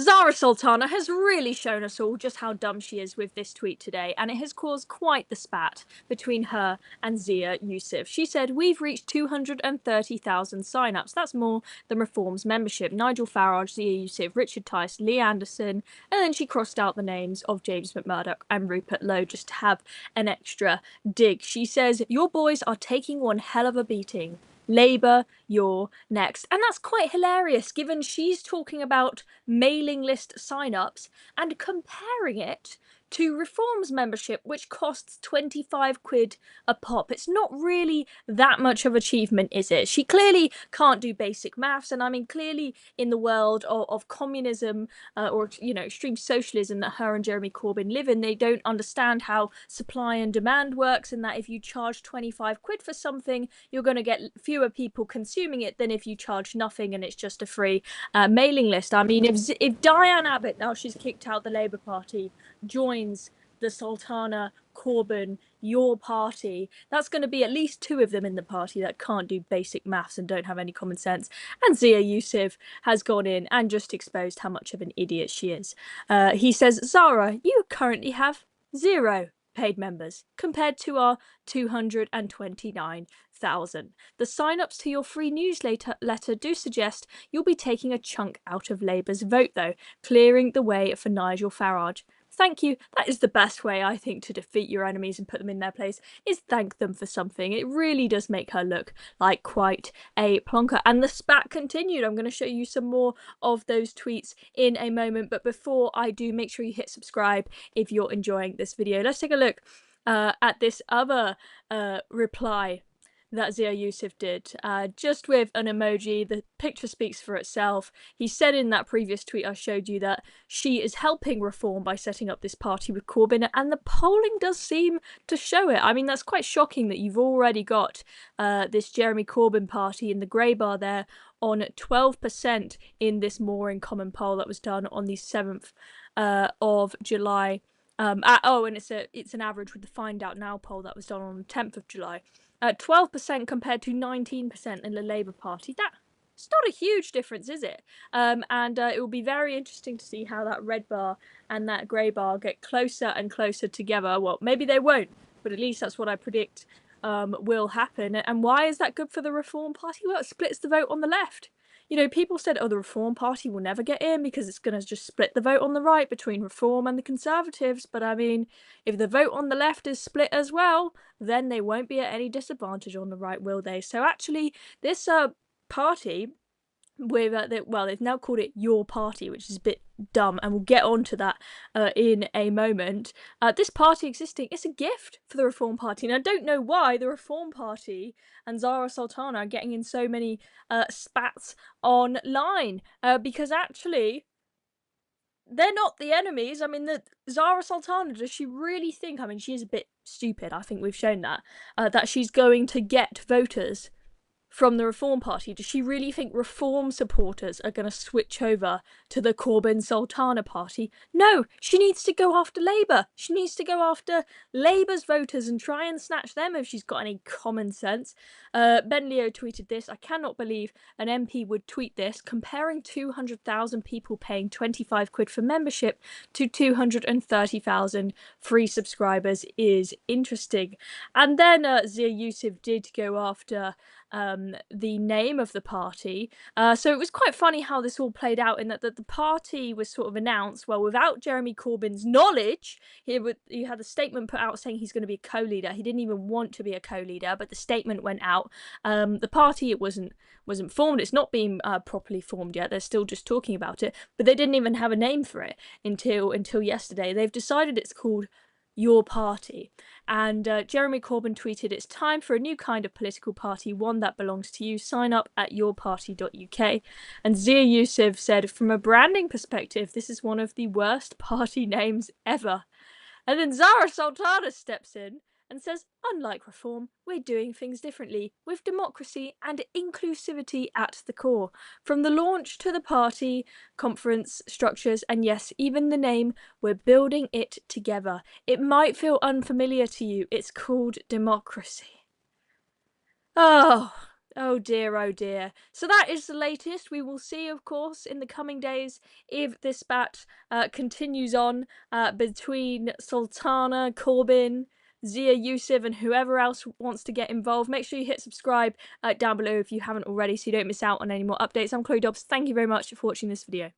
Zarah Sultana has really shown us all just how dumb she is with this tweet today, and it has caused quite the spat between her and Zia Yusuf. She said, "We've reached 230,000 sign-ups. That's more than Reform's membership. Nigel Farage, Zia Yusuf, Richard Tice, Lee Anderson," and then she crossed out the names of James McMurdoch and Rupert Lowe just to have an extra dig. She says, "Your boys are taking one hell of a beating. Labour, you're next." And that's quite hilarious given she's talking about mailing list sign-ups and comparing it to Reform's membership, which costs 25 quid a pop. It's not really that much of achievement, is it? She clearly can't do basic maths, and I mean, clearly in the world of communism or, you know, extreme socialism that her and Jeremy Corbyn live in, they don't understand how supply and demand works, and that if you charge 25 quid for something, you're going to get fewer people consuming it than if you charge nothing and it's just a free mailing list. I mean, if Diane Abbott, now she's kicked out the Labour Party, joins the Sultana, Corbyn, your party, that's going to be at least two of them in the party that can't do basic maths and don't have any common sense. And Zia Yusuf has gone in and just exposed how much of an idiot she is. He says, "Zara, you currently have 0 paid members compared to our 229,000. The sign-ups to your free newsletter do suggest you'll be taking a chunk out of Labour's vote, though, clearing the way for Nigel Farage. Thank you." That is the best way, I think, to defeat your enemies and put them in their place, is thank them for something. It really does make her look like quite a plonker. And the spat continued. I'm going to show you some more of those tweets in a moment. But before I do, make sure you hit subscribe if you're enjoying this video. Let's take a look at this other reply that Zia Yusuf did, just with an emoji. The picture speaks for itself. He said in that previous tweet I showed you that she is helping Reform by setting up this party with Corbyn, and the polling does seem to show it. I mean, that's quite shocking that you've already got this Jeremy Corbyn party in the grey bar there on 12% in this More in Common poll that was done on the 7th of July. And it's an average with the Find Out Now poll that was done on the 10th of July. 12% compared to 19% in the Labour Party. It's not a huge difference, is it? And it will be very interesting to see how that red bar and that grey bar get closer and closer together. Well, maybe they won't, but at least that's what I predict will happen. And why is that good for the Reform Party? Well, it splits the vote on the left. You know, people said, oh, the Reform Party will never get in because it's going to just split the vote on the right between Reform and the Conservatives. But I mean, if the vote on the left is split as well, then they won't be at any disadvantage on the right, will they? So actually, this party with they've now called it Your Party, which is a bit dumb, and we'll get on to that in a moment. This party existing is a gift for the Reform Party, and I don't know why the Reform Party and Zarah Sultana are getting in so many spats online, because actually they're not the enemies. I mean, the Zarah Sultana, does she really think, I mean, she is a bit stupid, I think we've shown that, that she's going to get voters from the Reform Party? Does she really think Reform supporters are going to switch over to the Corbyn Sultana Party? No, she needs to go after Labour. She needs to go after Labour's voters and try and snatch them if she's got any common sense. Ben Leo tweeted this: "I cannot believe an MP would tweet this. Comparing 200,000 people paying 25 quid for membership to 230,000 free subscribers is interesting." And then Zia Yusuf did go after the name of the party. So it was quite funny how this all played out, in that the party was sort of announced, well, without Jeremy Corbyn's knowledge. He had a statement put out saying he's going to be a co-leader. He didn't even want to be a co-leader, but the statement went out. The party, it wasn't formed. It's not been properly formed yet. They're still just talking about it, but they didn't even have a name for it until yesterday. They've decided it's called Your Party. And Jeremy Corbyn tweeted, "It's time for a new kind of political party, one that belongs to you. Sign up at yourparty.uk." And Zia Yusuf said, "From a branding perspective, this is one of the worst party names ever." And then Zarah Sultana steps in and says, "Unlike Reform, we're doing things differently, with democracy and inclusivity at the core. From the launch to the party, conference, structures, and yes, even the name, we're building it together. It might feel unfamiliar to you. It's called democracy." Oh, Oh dear, oh dear. So that is the latest. We will see, of course, in the coming days if this spat continues on between Sultana, Corbyn, Zia Yusuf, and whoever else wants to get involved. Make sure you hit subscribe down below if you haven't already so you don't miss out on any more updates. I'm Chloe Dobbs. Thank you very much for watching this video.